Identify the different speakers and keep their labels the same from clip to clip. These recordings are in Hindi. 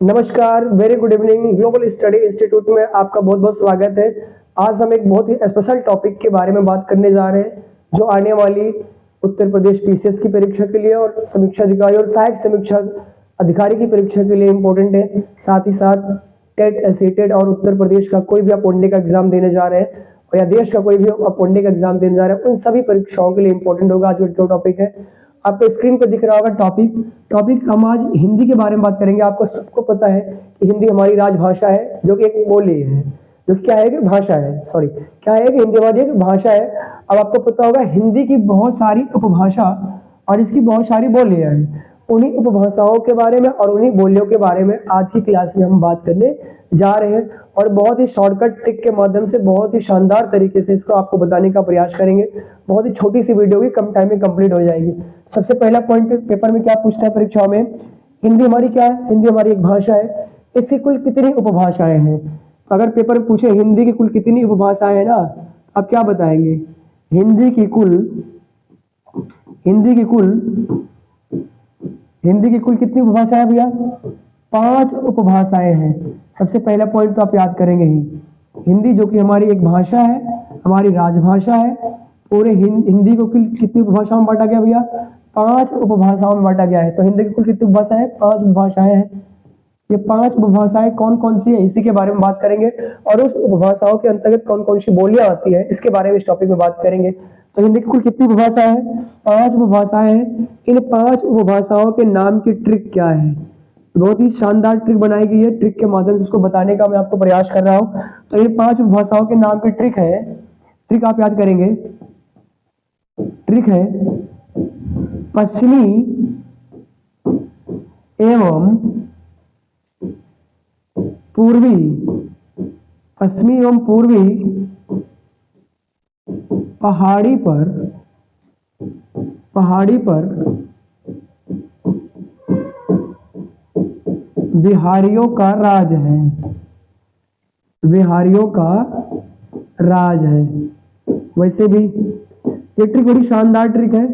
Speaker 1: नमस्कार, very good evening. Global study institute में आपका बहुत बहुत स्वागत है। आज हम एक बहुत ही स्पेशल टॉपिक के बारे में बात करने जा रहे हैं जो आने वाली उत्तर प्रदेश पीसीएस की परीक्षा के लिए और समीक्षा अधिकारी और सहायक समीक्षा अधिकारी की परीक्षा के लिए इम्पोर्टेंट है। साथ ही साथ टेट, एसीटेट और उत्तर प्रदेश का कोई भी आप वनडे का एग्जाम देने जा रहे हैं और या देश का कोई भी आप वनडे का एग्जाम देने जा रहे हैं, उन सभी परीक्षाओं के लिए इम्पोर्टेंट होगा आज जो टॉपिक है। आपको स्क्रीन पर दिख रहा होगा टॉपिक हम आज हिंदी के बारे में बात करेंगे। आपको सबको पता है कि हिंदी हमारी राजभाषा है, जो कि एक बोली है, जो क्या है कि भाषा है, सॉरी क्या है कि हिंदी हमारी एक भाषा है। अब आपको पता होगा हिंदी की बहुत सारी उपभाषा और इसकी बहुत सारी बोलियां हैं। उन्हीं उपभाषाओं के बारे में और उन्हीं बोलियों के बारे में आज की क्लास में हम बात करने जा रहे हैं और बहुत ही शॉर्टकट ट्रिक के माध्यम से बहुत ही शानदार तरीके से इसको आपको बताने का प्रयास करेंगे। बहुत ही छोटी सी वीडियो की कम टाइम में कंप्लीट हो जाएगी। सबसे पहला पॉइंट पेपर में क्या पूछता है परीक्षाओं में, हिंदी हमारी क्या है? हिंदी हमारी एक भाषा है। इसकी कुल कितनी उपभाषाएं हैं? अगर पेपर में पूछे हिंदी की कुल कितनी उपभाषाएं हैं ना, आप क्या बताएंगे? हिंदी की कुल कितनी उपभाषाएं है भैया? 5 उपभाषाएं हैं। सबसे पहला पॉइंट तो आप याद करेंगे ही, हिंदी जो कि हमारी एक भाषा है, हमारी राजभाषा है। पूरे हिंदी को कितनी उपभाषाओं में बांटा गया भैया? 5 उपभाषाओं में बांटा गया है। तो हिंदी की कुल कितनी उपभाषाएं हैं? 5 उपभाषाएं हैं। ये 5 उपभाषाएं कौन कौन सी है इसी के बारे में बात करेंगे और उस उपभाषाओं के अंतर्गत कौन कौन सी बोलियां आती है इसके बारे में इस टॉपिक में बात करेंगे। तो हिंदी की कुल कितनी उपभाषाएं हैं? 5 उपभाषाएं हैं। इन 5 उपभाषाओं के नाम की ट्रिक क्या है? बहुत ही शानदार ट्रिक बनाई गई है। ट्रिक के माध्यम से इसको बताने का मैं आपको प्रयास कर रहा हूँ। तो इन 5 उपभाषाओं के नाम की ट्रिक है, ट्रिक आप याद करेंगे। ट्रिक है पश्चिमी एवं पूर्वी, पश्चिमी एवं पूर्वी पहाड़ी पर बिहारियों का राज है। बिहारियों का राज है। वैसे भी ये ट्रिक बड़ी शानदार ट्रिक है।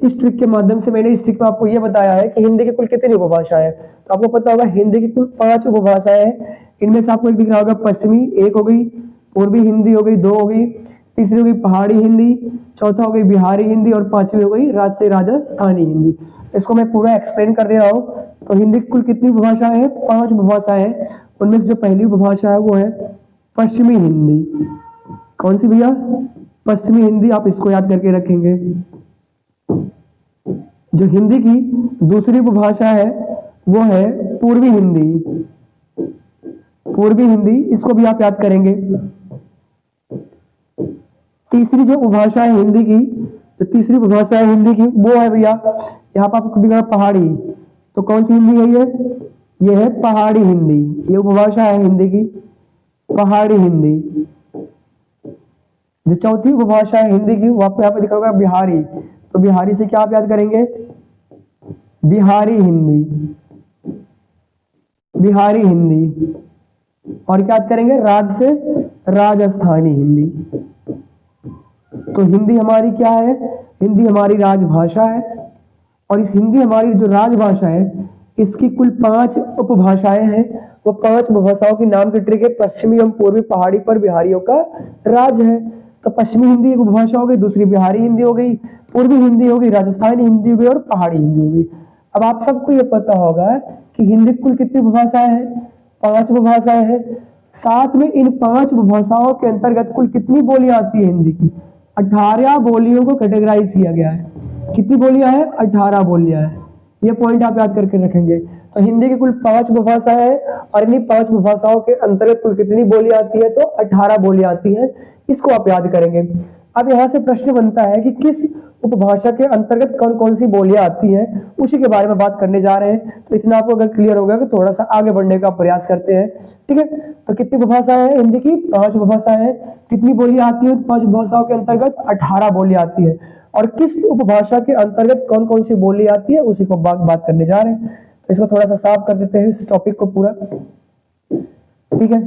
Speaker 1: इस ट्रिक के माध्यम से मैंने इस ट्रिक में आपको ये बताया है कि हिंदी की कुल कितनी उपभाषाएं हैं। तो आपको पता होगा हिंदी की कुल 5 उपभाषाएं हैं। इनमें से आपको एक दिख रहा होगा पश्चिमी 1 हो गई, पूर्वी हिंदी हो गई 2 हो गई, तीसरी हो गई पहाड़ी हिंदी, चौथा हो गई बिहारी हिंदी और 5वीं हो गई राजस्थानी हिंदी। इसको मैं पूरा एक्सप्लेन कर दे रहा हूँ। तो हिंदी की कुल कितनी उपभाषाएं हैं? 5 उपभाषाएं हैं। उनमें से जो पहली उपभाषा है वो है पश्चिमी हिंदी। कौन सी भैया? पश्चिमी हिंदी। आप इसको याद करके रखेंगे। जो हिंदी की दूसरी उपभाषा है वो है पूर्वी हिंदी। पूर्वी हिंदी, इसको भी आप याद करेंगे। तीसरी जो उपभाषा है हिंदी की, जो तीसरी उपभाषा है हिंदी की वो है भैया, यहाँ पर आपको दिख रहा है पहाड़ी। तो कौन सी हिंदी है ये है पहाड़ी हिंदी। ये उपभाषा है हिंदी की पहाड़ी हिंदी। जो चौथी उपभाषा है हिंदी की वो आपको यहाँ पे दिखा होगा बिहारी। तो बिहारी से क्या आप याद करेंगे? बिहारी हिंदी। बिहारी हिंदी। और क्या याद करेंगे? राज से राजस्थानी हिंदी। तो हिंदी हमारी क्या है? हिंदी हमारी राजभाषा है और इस हिंदी हमारी जो राजभाषा है इसकी कुल 5 उपभाषाएं हैं। वो 5 उपभाषाओं के नाम की ट्रिक है पश्चिमी एवं पूर्वी पहाड़ी पर बिहारियों का राज है। तो पश्चिमी हिंदी एक उपभाषा हो गई, दूसरी बिहारी हिंदी हो गई, पूर्वी हिंदी हो गई, राजस्थानी हिंदी हो गई और पहाड़ी हिंदी हो गई। अब आप सबको ये पता होगा कि हिंदी कुल कितनी उपभाषाएं हैं? 5 उपभाषाएं हैं। साथ में इन 5 उपभाषाओं के अंतर्गत कुल कितनी बोलियां आती है हिंदी की? 18 बोलियों को कैटेगराइज किया गया है। कितनी बोलियां हैं? 18 बोलियां हैं। ये पॉइंट आप याद करके रखेंगे। तो हिंदी की कुल 5 उपभाषाएं हैं और इन्हीं 5 उपभाषाओं के अंतर्गत कुल कितनी बोलियां आती है? तो 18 बोलियां आती हैं। इसको आप याद करेंगे। अब यहाँ से प्रश्न बनता है कि किस उपभाषा के अंतर्गत कौन कौन सी बोलियां आती हैं, उसी के बारे में बात करने जा रहे हैं। तो इतना आपको अगर क्लियर हो गया तो थोड़ा सा आगे बढ़ने का प्रयास करते हैं। ठीक है, तो कितनी उपभाषाएं हैं हिंदी की? 5 उपभाषाएं हैं। कितनी बोलियां आती है 5 उपभाषाओं के अंतर्गत? 18 बोलियां आती है। और किस उपभाषा के अंतर्गत कौन कौन सी बोली आती है उसी को बात करने जा रहे हैं। तो इसको थोड़ा सा साफ कर देते हैं इस टॉपिक को पूरा। ठीक है,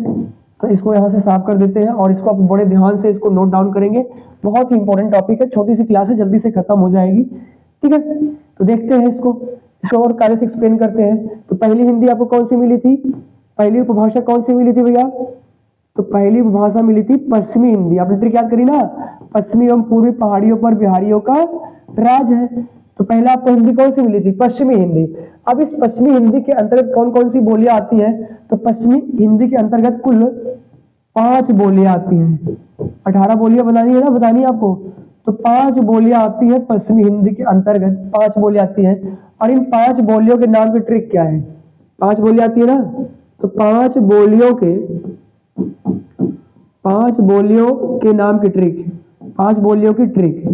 Speaker 1: तो इसको यहाँ से साफ कर देते हैं और इसको आप बड़े ध्यान से इसको नोट डाउन करेंगे। बहुत ही इंपॉर्टेंट टॉपिक है, छोटी सी क्लास है, जल्दी से खत्म हो जाएगी। ठीक है, तो देखते हैं इसको। इसको और कार्य से एक्सप्लेन करते हैं। तो पहली हिंदी आपको कौन सी मिली थी, पहली उपभाषा कौन सी मिली थी भैया, तो पहली उपभाषा मिली थी पश्चिमी हिंदी। आपने ट्रिक याद करी ना, पश्चिमी एवं पूर्वी पहाड़ियों पर बिहारियों का राज है। तो पहला आपको हिंदी कौन सी मिली थी, पश्चिमी हिंदी। अब इस पश्चिमी हिंदी के अंतर्गत कौन कौन सी बोलियां आती हैं, तो पश्चिमी हिंदी के अंतर्गत कुल 5 बोलियां आती हैं। 18 बोलियां बनानी है ना, बतानी है आपको। तो 5 बोलियां आती हैं पश्चिमी हिंदी के अंतर्गत, 5 बोलियां आती हैं। और इन 5 बोलियों के नाम की ट्रिक क्या है, 5 बोलियां आती है ना, तो 5 बोलियों के नाम की ट्रिक, 5 बोलियों की ट्रिक।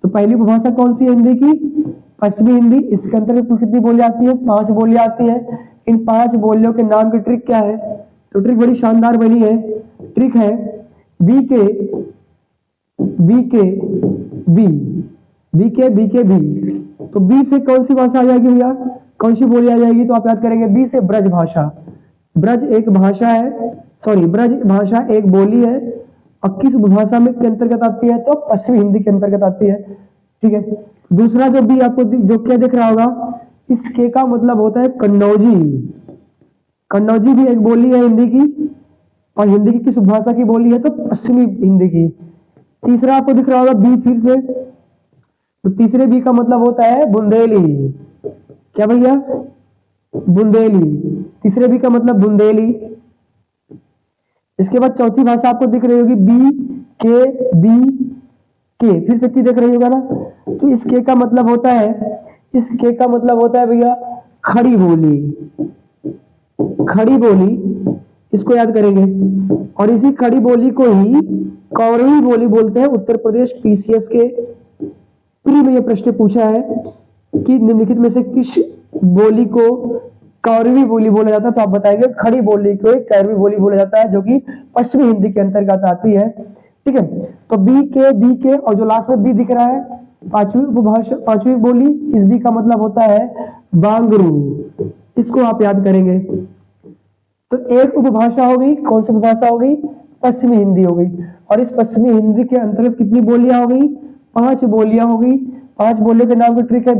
Speaker 1: तो पहली उपभाषा कौन सी है हिंदी की, पश्चिमी हिंदी। इसके अंतर्गत कुल कितनी बोलियां आती है, 5 बोलियां आती हैं। इन 5 बोलियों के नाम की ट्रिक क्या है, तो ट्रिक बड़ी शानदार बनी है। ट्रिक है बी के बी। तो बी से कौन सी भाषा आ जाएगी भैया, कौन सी बोली आ जाएगी, तो आप याद करेंगे बी से ब्रज भाषा। ब्रज एक भाषा है, ब्रज भाषा एक बोली है और किस उपभाषा में के अंतर्गत आती है, तो पश्चिमी हिंदी के अंतर्गत आती है। ठीक है। दूसरा जो बी आपको जो क्या दिख रहा होगा, इस के का मतलब होता है कन्नौजी। कन्नौजी भी एक बोली है हिंदी की, और हिंदी की किस उपभाषा की बोली है, तो पश्चिमी हिंदी की। तीसरा आपको दिख रहा होगा बी फिर से, तो तीसरे बी का मतलब होता है बुंदेली। क्या भैया, बुंदेली। तीसरे बी का मतलब बुंदेली। इसके बाद चौथी भाषा आपको दिख रही होगी बी के, फिर से की दिख रही होगा ना, तो इस के का मतलब होता है, इस के का मतलब होता है भैया खड़ी बोली। खड़ी बोली, इसको याद करेंगे। और इसी खड़ी बोली को ही कौरवी बोली बोलते हैं। उत्तर प्रदेश पीसीएस के प्री में यह प्रश्न पूछा है कि निम्नलिखित में से किस बोली को कौरवी बोली बोला जाता है, तो आप बताएंगे खड़ी बोली को कौरवी बोली बोला जाता है, जो कि पश्चिमी हिंदी के अंतर्गत आती है। ठीक है। तो बी के और जो लास्ट में बी दिख रहा है, पांचवी उपभाषा, पांचवी बोली, इस बी का मतलब होता है बांगरू। इसको आप याद करेंगे। तो एक उपभाषा हो गई, कौन सी उपभाषा हो गई, पश्चिमी हिंदी हो गई। और इस पश्चिमी हिंदी के अंतर्गत कितनी बोलियां हो गई, 5 बोलियां हो गई। 5 बोलियों के नाम की ट्रिक है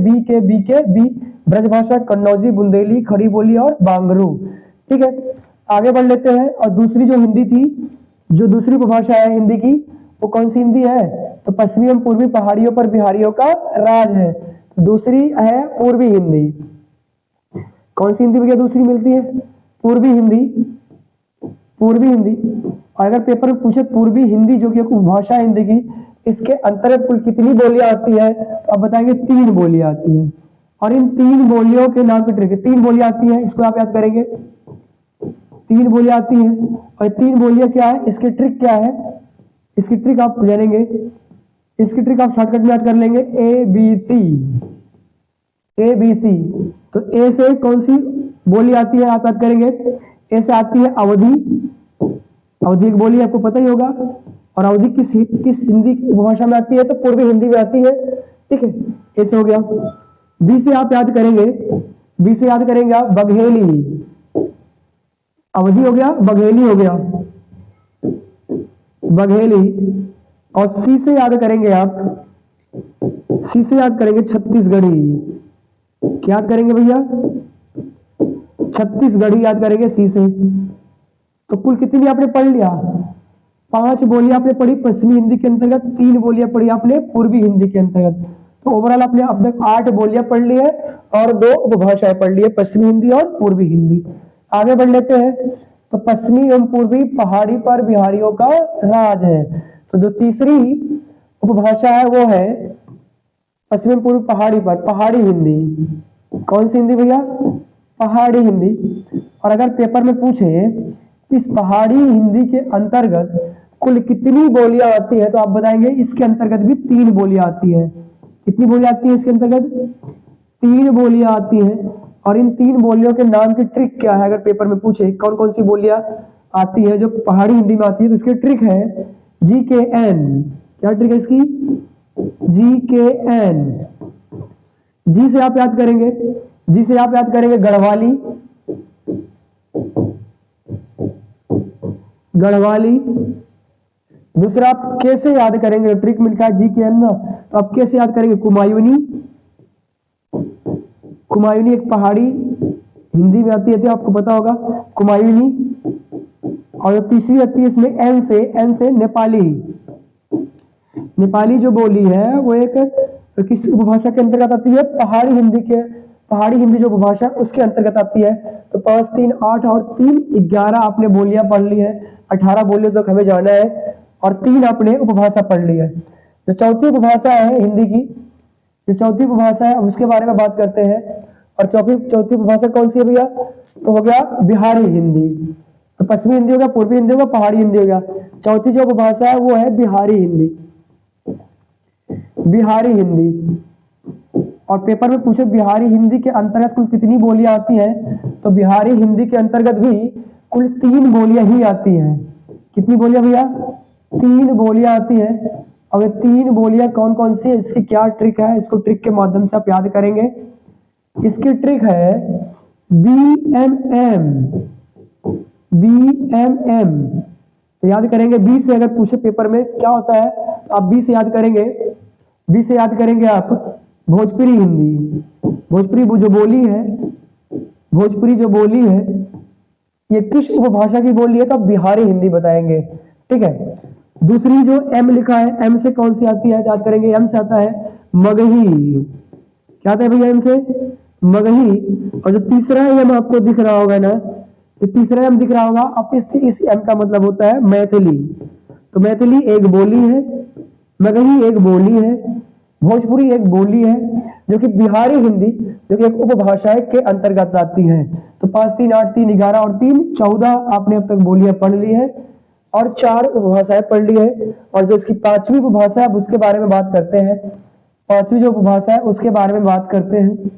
Speaker 1: बी, ब्रजभाषा, कन्नौजी, बुंदेली, खड़ी बोली और बांगरू। ठीक है, आगे बढ़ लेते हैं। और दूसरी जो हिंदी थी, जो दूसरी उपभाषा है हिंदी की, वो कौन सी हिंदी है, तो पश्चिमी एवं पूर्वी पहाड़ियों पर बिहारियों का राज है। दूसरी है पूर्वी हिंदी। कौन सी हिंदी भैया दूसरी मिलती है, पूर्वी हिंदी। पूर्वी हिंदी। और अगर पेपर में पूछे पूर्वी हिंदी जो कि एक उपभाषा है हिंदी की, इसके अंतर्गत कुल कितनी बोलियां आती है, तो आप बताएंगे 3 बोलियां आती हैं। और इन 3 बोलियों के नाम की ट्रिक है। 3 बोलियां आती हैं, इसको आप याद करेंगे। 3 बोलियां आती हैं, और 3 बोलियां क्या है, इसकी ट्रिक क्या है, इसकी ट्रिक आप जानेंगे। इसकी ट्रिक आप शॉर्टकट में याद कर लेंगे, ए बी सी। तो ए से कौन सी बोली आती है, आप याद करेंगे। ए से आती है अवधि। अवधि एक बोली आपको पता ही होगा। और अवधि किस हिंदी भाषा में आती है, तो पूर्वी हिंदी में आती है। ठीक है, ऐसे हो गया। बी से आप याद करेंगे, बी से याद करेंगे आप बघेली। अवधि हो गया, बघेली हो गया, बघेली। और सी से याद करेंगे आप, सी से याद करेंगे छत्तीसगढ़ी। क्या याद करेंगे भैया, छत्तीसगढ़ी याद करेंगे सी से। तो कुल कितनी आपने पढ़ लिया, 5 बोलियां आपने पढ़ी पश्चिमी हिंदी के अंतर्गत, 3 बोलियां पढ़ी आपने पूर्वी हिंदी के अंतर्गत। तो ओवरऑल आपने अब तक 8 बोलियां पढ़ ली है और 2 उपभाषाएं पढ़ ली है, पश्चिमी हिंदी और पूर्वी हिंदी। आगे बढ़ लेते हैं। तो पश्चिमी एवं पूर्वी पहाड़ी पर बिहारियों का राज है। तो जो तीसरी उपभाषा है वो है पश्चिमी पूर्वी पहाड़ी पर, पहाड़ी हिंदी। कौन सी हिंदी भैया, पहाड़ी हिंदी। और अगर पेपर में पूछे इस पहाड़ी हिंदी के अंतर्गत कुल कितनी बोलियां आती है, तो आप बताएंगे इसके अंतर्गत भी 3 बोलियां आती है। कितनी बोलियां आती है इसके अंतर्गत, 3 बोलियां आती हैं। और इन 3 बोलियों के नाम की ट्रिक क्या है, अगर पेपर में पूछे कौन कौन सी बोलियां आती है जो पहाड़ी हिंदी में आती है, तो इसकी ट्रिक है GKN। क्या ट्रिक है इसकी, GKN। जी से आप याद करेंगे, जी से आप याद करेंगे गढ़वाली, गढ़वाली। दूसरा आप कैसे याद करेंगे, ट्रिक मिलता है GKN ना, तो आप कैसे याद करेंगे, कुमायूनी, कुमायूनी एक पहाड़ी हिंदी में आती है, आपको पता होगा कुमायूनी। और तीसरी आती है इसमें एन से नेपाली। नेपाली जो बोली है वो एक किस उपभाषा के अंतर्गत आती है? पहाड़ी हिंदी जो उपभाषा उसके अंतर्गत आती है। तो 5 3 8 और 3 11 आपने बोलियां पढ़ ली है, 18 बोलियों तक हमें जाना है, और 3 आपने उपभाषा पढ़ ली है। जो चौथी उपभाषा है हिंदी की, जो चौथी उपभाषा है उसके बारे में बात करते हैं। और चौथी उपभाषा कौन सी है भैया? तो हो गया बिहारी हिंदी। तो पश्चिमी हिंदी होगा, पूर्वी हिंदी होगा, पहाड़ी हिंदी होगा। चौथी जो उपभाषा है वो है बिहारी हिंदी। बिहारी हिंदी। और पेपर में पूछे बिहारी हिंदी के अंतर्गत कुल कितनी बोलियां आती हैं? तो बिहारी हिंदी के अंतर्गत भी कुल 3 बोलियां ही आती हैं। कितनी बोलियां भैया? 3 बोलियां आती हैं। और ये 3 बोलियां कौन कौन सी है, इसकी क्या ट्रिक है, इसको ट्रिक के माध्यम से आप याद करेंगे। इसकी ट्रिक है BMM। तो याद करेंगे, बी से अगर पूछे पेपर में क्या होता है तो आप बी से याद करेंगे। बी से याद करेंगे आप भोजपुरी हिंदी। भोजपुरी जो बोली है ये किस उपभाषा की बोली है? तो आप बिहारी हिंदी बताएंगे, ठीक है। दूसरी जो एम लिखा है, एम से कौन सी आती है याद करेंगे। एम से आता है मगही। क्या आता है भैया? एम से मगही। और जो तीसरा एम आपको दिख रहा होगा ना, जो तीसरा एम दिख रहा होगा, अब इस एम का मतलब होता है मैथिली। तो मैथिली एक बोली है, मगही एक बोली है, भोजपुरी एक बोली है, जो कि बिहारी हिंदी जो कि एक उपभाषा के अंतर्गत आती है। तो 5 3 8 3 11 और 3 14 आपने अब तक बोलियां पढ़ ली है और 4 उपभाषाएं पढ़ ली है। और जो इसकी 5वीं उपभाषा है अब उसके बारे में बात करते हैं। 5वीं जो उपभाषा है उसके बारे में बात करते हैं।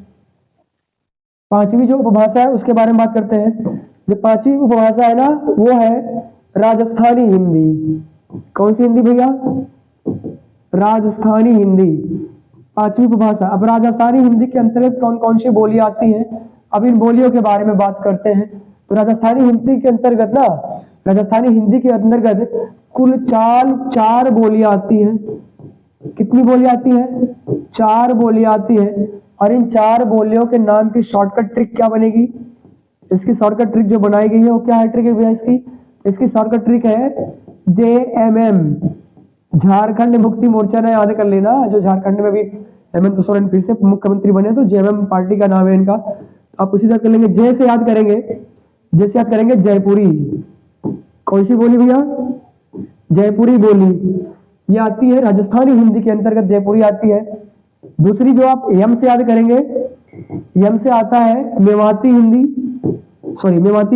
Speaker 1: 5वीं जो उपभाषा है उसके बारे में बात करते हैं। जो 5वीं उपभाषा है ना वो है राजस्थानी हिंदी। कौन सी हिंदी भैया? राजस्थानी हिंदी 5वीं उपभाषा। अब राजस्थानी हिंदी के अंतर्गत कौन कौन सी बोलियां आती हैं, अब इन बोलियों के बारे में बात करते हैं। तो राजस्थानी हिंदी के अंतर्गत कुल 4 बोलियां आती हैं। कितनी बोलियां आती हैं? 4 बोलियां आती हैं। और इन 4 बोलियों के नाम की शॉर्टकट ट्रिक क्या बनेगी? इसकी शॉर्टकट ट्रिक जो बनाई गई है वो क्या है ट्रिक है भैया इसकी शॉर्टकट ट्रिक है JMM, झारखंड मुक्ति मोर्चा। ने याद कर लेना, जो झारखंड में भी हेमंत सोरेन फिर से मुख्यमंत्री बने तो JMM पार्टी का नाम है इनका। आप उसी से याद कर लेंगे। जैसे याद करेंगे जयपुरी। कौन सी बोली भैया? जयपुरी बोली। ये आती है राजस्थानी हिंदी के अंतर्गत, जयपुरी आती है। दूसरी जो आप यम से याद करेंगे, यम से आता है मेवाती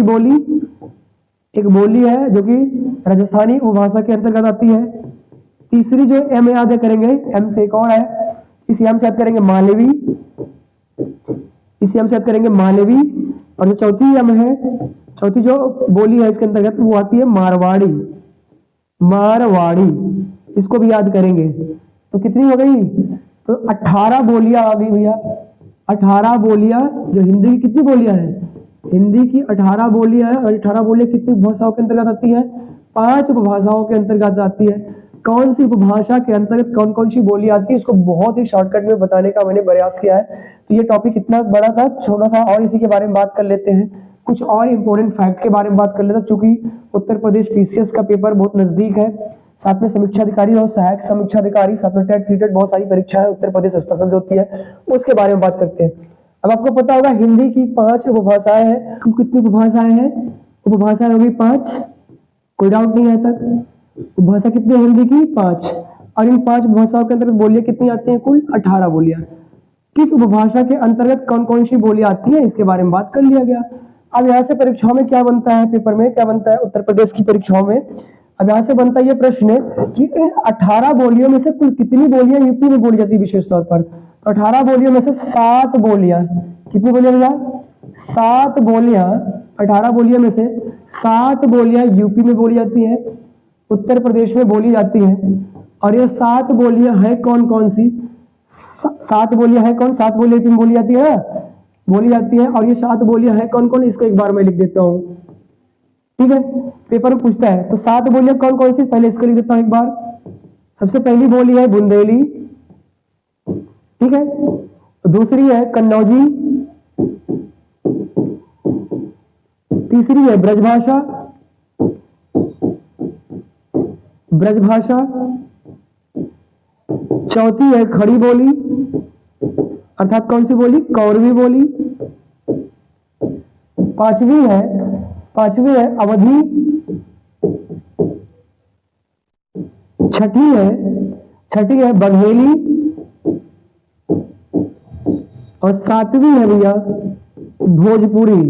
Speaker 1: बोली। एक बोली है जो कि राजस्थानी उपभाषा के अंतर्गत आती है। तीसरी जो एम याद करेंगे, एम से एक और है, इस एम से याद करेंगे मालवी। और जो चौथी एम है, चौथी जो बोली है इसके अंतर्गत वो आती है मारवाड़ी। इसको भी याद करेंगे। तो कितनी हो गई? तो 18 बोलियां आ गई भैया। 18 बोलियां जो हिंदी की कितनी बोलियां हैं? हिंदी की 18 बोलियां हैं। और 18 बोलियां कितनी भाषाओं के अंतर्गत आती है? 5 उपभाषाओं के अंतर्गत आती है। कौन सी उपभाषा के अंतर्गत कौन कौन सी बोली आती है इसको बहुत ही शॉर्टकट में बताने का मैंने प्रयास किया है। तो ये टॉपिक इतना बड़ा था, छोटा था, और इसी के बारे में बात कर लेते हैं। कुछ और इंपॉर्टेंट फैक्ट के बारे में बात कर लेते हैं। चूंकि उत्तर प्रदेश PCS का पेपर बहुत नजदीक है, साथ में समीक्षा अधिकारी और सहायक समीक्षा अधिकारी, साथ में टेट सीटेट बहुत सारी परीक्षाएं उत्तर प्रदेश स्पेशल जो होती है उसके बारे में बात करते हैं। अब आपको पता होगा हिंदी की 5 उपभाषाएं हैं। कितनी उपभाषाएं हैं? उपभाषाएं होगी 5, कोई डाउट नहीं है तक। उपभाषा कितनी है हिंदी की? 5। और इन 5 भाषाओं के अंतर्गत बोलियां कितनी आती हैं? कुल 18 बोलियां। किस उपभाषा के अंतर्गत कौन कौन सी बोलियां आती है इसके बारे में बात कर लिया गया। अब यहाँ से परीक्षाओं में क्या बनता है, पेपर में क्या बनता है उत्तर प्रदेश की परीक्षाओं में, अब यहाँ से बनता है ये प्रश्न कि इन 18 बोलियों में से कुल कितनी बोलियां यूपी में बोली जाती है विशेष तौर पर। तो 18 बोलियों में से 7 बोलियां, कितनी बोलियां भैया? 7 बोलियां। 18 बोलियों में से 7 बोलियां यूपी में बोली जाती हैं, उत्तर प्रदेश में बोली जाती हैं। और ये 7 बोलियां हैं कौन कौन सी? 7 बोलियां हैं कौन? 7 बोलियां यूपी में बोली जाती है ना, बोली जाती है। और ये 7 बोलियां हैं कौन कौन, इसको एक बार मैं लिख देता हूं, ठीक है। पेपर में पूछता है तो 7 बोलियां कौन कौन सी, पहले इसको लिख देता हूं एक बार। सबसे पहली बोली है बुंदेली, ठीक है। तो दूसरी है कन्नौजी, तीसरी है ब्रजभाषा, ब्रजभाषा। चौथी है खड़ी बोली, अर्थात कौन सी बोली? कौरवी बोली। पांचवी है अवधी। छठी है बघेली। और सातवीं है भैया भोजपुरी।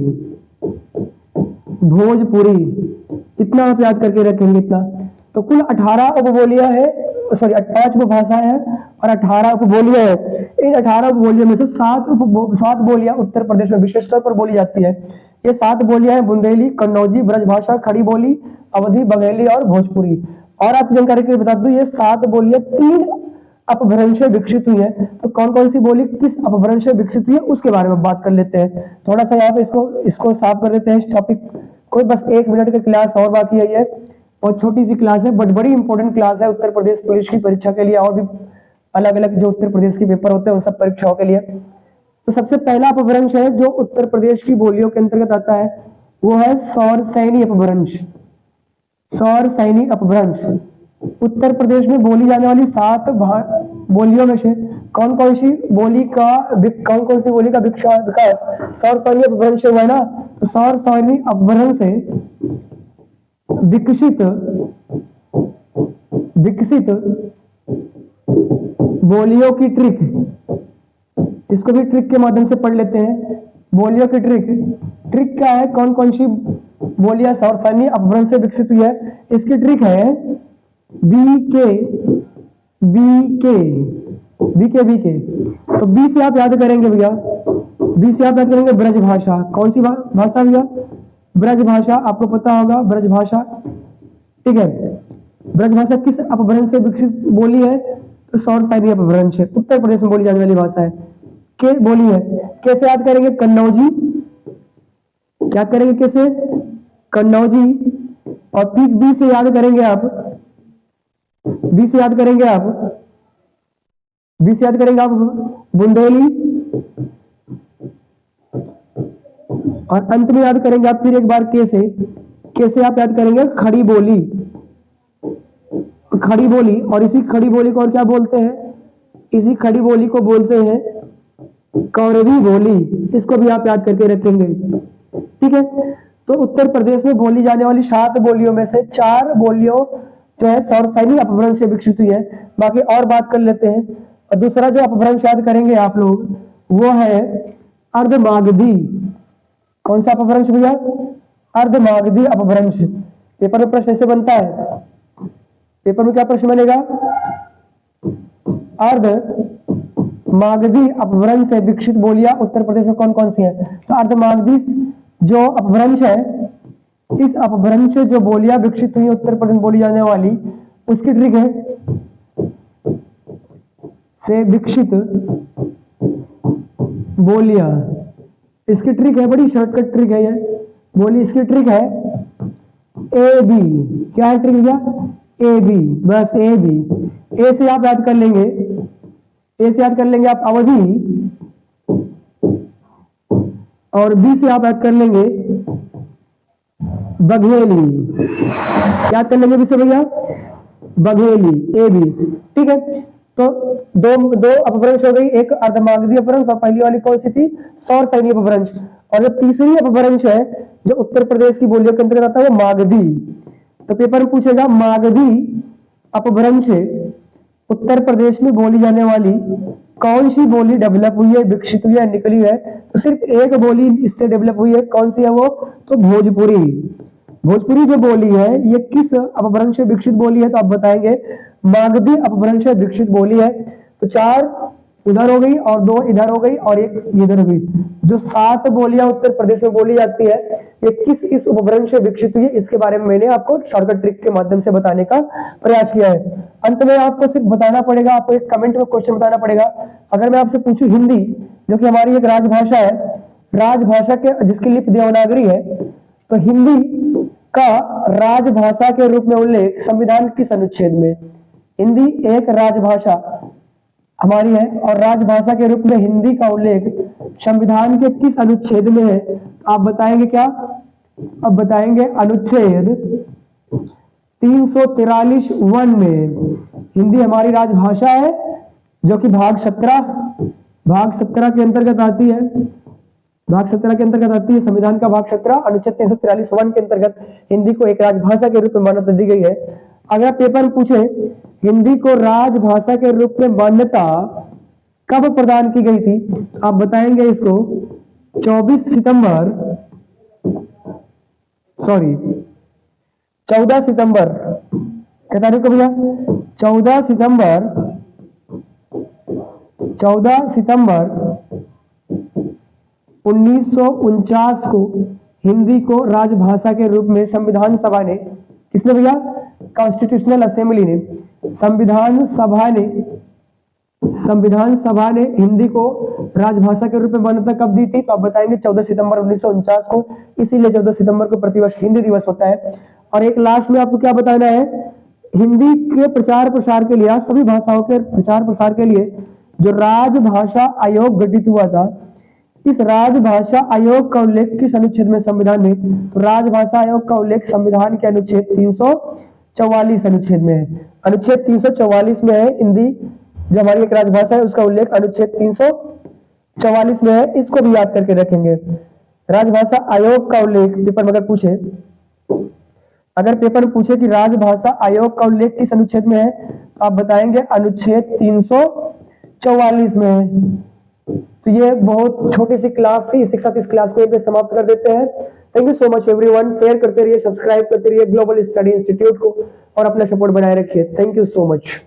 Speaker 1: भोजपुरी, इतना आप याद करके रखेंगे इतना। तो कुल 18 उपबोलियां है, सॉरी 5 उपभाषाएं हैं और 18 उपबोलियां हैं। इन 18 उपबोलियों में से 7 बोलियां उत्तर प्रदेश में विशेष तौर पर बोली जाती है। ये 7 बोलियां हैं बुंदेली, कन्नौजी, ब्रजभाषा, खड़ी बोली, अवधी, बघेली और भोजपुरी। और आपकी जानकारी के लिए बता दूं, ये 7 बोलियां 3 अपभ्रंश से विकसित हुई है। तो कौन कौन सी बोली किस अपभ्रंश से विकसित हुई है उसके बारे में बात कर लेते हैं। थोड़ा सा यहाँ पे इसको साफ कर देते हैं इस टॉपिक को। बस 1 मिनट की क्लास और बाकी है। ये बहुत छोटी सी क्लास है बट बड़ी इंपॉर्टेंट क्लास है उत्तर प्रदेश पुलिस की परीक्षा के लिए और भी अलग अलग जो उत्तर प्रदेश के पेपर होते हैं उन सब परीक्षाओं के लिए। तो सबसे पहला अपभ्रंश है जो उत्तर प्रदेश की बोलियों के अंतर्गत आता है, वो है सौर सैनी अपभ्रंश। सौर सैनी अपभ्रंश उत्तर प्रदेश में बोली जाने वाली 7 बोलियों में से कौन कौन सी बोली का विकास सौर सैनी अपभ्रंश हुआ है ना। तो सौर सैनी अपभ्रंश से विकसित बोलियों की ट्रिक, इसको भी ट्रिक के माध्यम से पढ़ लेते हैं। बोलियों की ट्रिक क्या है? कौन कौन सी बोलियां सौर सैनी अपभ्रंश से विकसित हुई है? इसकी ट्रिक है बीके। तो बी से आप याद करेंगे भैया, बी से आप याद करेंगे ब्रजभाषा। कौन सी भाषा भैया? ब्रजभाषा। आपको पता होगा ब्रजभाषा, ठीक है। ब्रजभाषा किस अपभ्रंश से विकसित बोली है? तो सौर सैनी अपभ्रंश है, उत्तर प्रदेश में बोली जाने वाली भाषा है। के बोली है, कैसे याद करेंगे? कन्नौजी। क्या करेंगे? कैसे? कन्नौजी। और फिर बी से याद करेंगे आप, बी से याद करेंगे आप बुंदेली। और अंत में याद करेंगे आप फिर एक बार कैसे आप याद करेंगे? खड़ी बोली। खड़ी बोली, और इसी खड़ी बोली को और क्या बोलते हैं? इसी खड़ी बोली को बोलते हैं कौरवी बोली। इसको भी आप याद करके रखेंगे, ठीक है। तो उत्तर प्रदेश में बोली जाने वाली 7 बोलियों में से 4 बोलियों जो है सौर सैनी अपभ्रंश से विकसित हुई है। बाकी और बात कर लेते हैं। और दूसरा जो अपभ्रंश याद करेंगे आप लोग वो है अर्धमागधी। कौन सा अपभ्रंश भैया? अर्धमागधी अपभ्रंश। पेपर में प्रश्न ऐसे बनता है, पेपर में क्या प्रश्न बनेगा? अर्धमागधी अपभ्रंश से विकसित बोलियां उत्तर प्रदेश में कौन कौन सी है? तो अर्धमागधी जो अपभ्रंश है, इस अपभ्रंश से जो बोलियां विकसित हुई उत्तर प्रदेश में बोली जाने वाली, उसकी ट्रिक है से विकसित बोलियां। इसकी ट्रिक है, बड़ी शॉर्टकट ट्रिक है ये बोली। इसकी ट्रिक है ए बी। क्या है ट्रिक भैया? ए बी, बस ए बी। ए से आप याद कर लेंगे, आप अवधि, और बी से आप याद कर लेंगे बघेली। याद कर लेंगे से भैया बघेली, ए बी, ठीक है। तो दो अपभ्रंश हो गई, एक अर्धमागधी अपभ्रंश और पहली वाली कौन सी थी? सौर सैनी अपभ्रंश। और जो तीसरी अपभ्रंश है जो उत्तर प्रदेश की बोलियों के अंतर्गत आता है वो मागधी। तो पेपर में पूछेगा मागधी अपभ्रंश उत्तर प्रदेश में बोली जाने वाली कौन सी बोली डेवलप हुई है, विकसित हुई है, निकली है? तो सिर्फ एक बोली इससे डेवलप हुई है। कौन सी है वो? तो भोजपुरी। भोजपुरी जो बोली है ये किस अपभ्रंश से विकसित बोली है? तो आप बताएंगे मागधी अपभ्रंश से विकसित बोली है। तो 4 उधर हो गई और 2 इधर हो गई और 1 इधर हो गई। जो 7 बोलियां उत्तर प्रदेश में बोली जाती है ये इस उपभ्रंश से विकसित हुई है, इसके बारे में मैंने आपको शॉर्टकट ट्रिक के माध्यम से बताने का प्रयास किया है। अंत में आपको सिर्फ बताना पड़ेगा, आपको एक कमेंट में क्वेश्चन बताना पड़ेगा। अगर मैं आपसे पूछूं हिंदी जो कि हमारी एक राजभाषा है, राजभाषा के जिसकी लिपि देवनागरी है, तो हिंदी का राजभाषा के रूप में उल्लेख संविधान किस अनुच्छेद में? हिंदी एक राजभाषा हमारी है, और राजभाषा के रूप में हिंदी का उल्लेख संविधान के किस अनुच्छेद में है? आप बताएंगे क्या? अब बताएंगे अनुच्छेद 343(1) में हिंदी हमारी राजभाषा है, जो कि भाग 17 के अंतर्गत आती है। भाग 17 के अंतर्गत आती है, संविधान का भाग 17 अनुच्छेद 343(1) के अंतर्गत हिंदी को एक राजभाषा के रूप में मान्यता दी गई है। अगर पेपर में पूछे हिंदी को राजभाषा के रूप में मान्यता कब प्रदान की गई थी, आप बताएंगे इसको 14 सितंबर 1949 को हिंदी को राजभाषा के रूप में संविधान सभा ने, किसने भैया? कॉन्स्टिट्यूशनल असेंबली ने, संविधान सभा ने हिंदी को राजभाषा के रूप में मान्यता कब दी थी? तो आप बताएंगे 14 सितंबर 1949 को। इसीलिए 14 सितंबर को प्रतिवर्ष हिंदी दिवस होता है। और एक लास्ट में आपको क्या बताना है, हिंदी के प्रचार प्रसार के लिए, सभी भाषाओं के प्रचार प्रसार के लिए जो राजभाषा आयोग गठित हुआ था, इस राजभाषा आयोग का उल्लेख किस अनुच्छेद में संविधान में? तो राजभाषा आयोग का उल्लेख संविधान के अनुच्छेद 344 अनुच्छेद में है। अनुच्छेद 344 में है हिंदी जो हमारी एक राजभाषा है, उसका उल्लेख अनुच्छेद 344 में है। इसको भी याद करके रखेंगे। राजभाषा आयोग का उल्लेख पेपर में अगर पेपर में पूछे कि राजभाषा आयोग का उल्लेख किस अनुच्छेद में है, तो आप बताएंगे अनुच्छेद 344 में है। तो ये बहुत छोटी सी क्लास थी, इसके साथ इस क्लास को यहीं पे समाप्त कर देते हैं। Thank you so much everyone. Share करते रहिए, सब्सक्राइब करते रहिए ग्लोबल स्टडी इंस्टीट्यूट को, और अपना सपोर्ट बनाए रखिए। Thank you so much.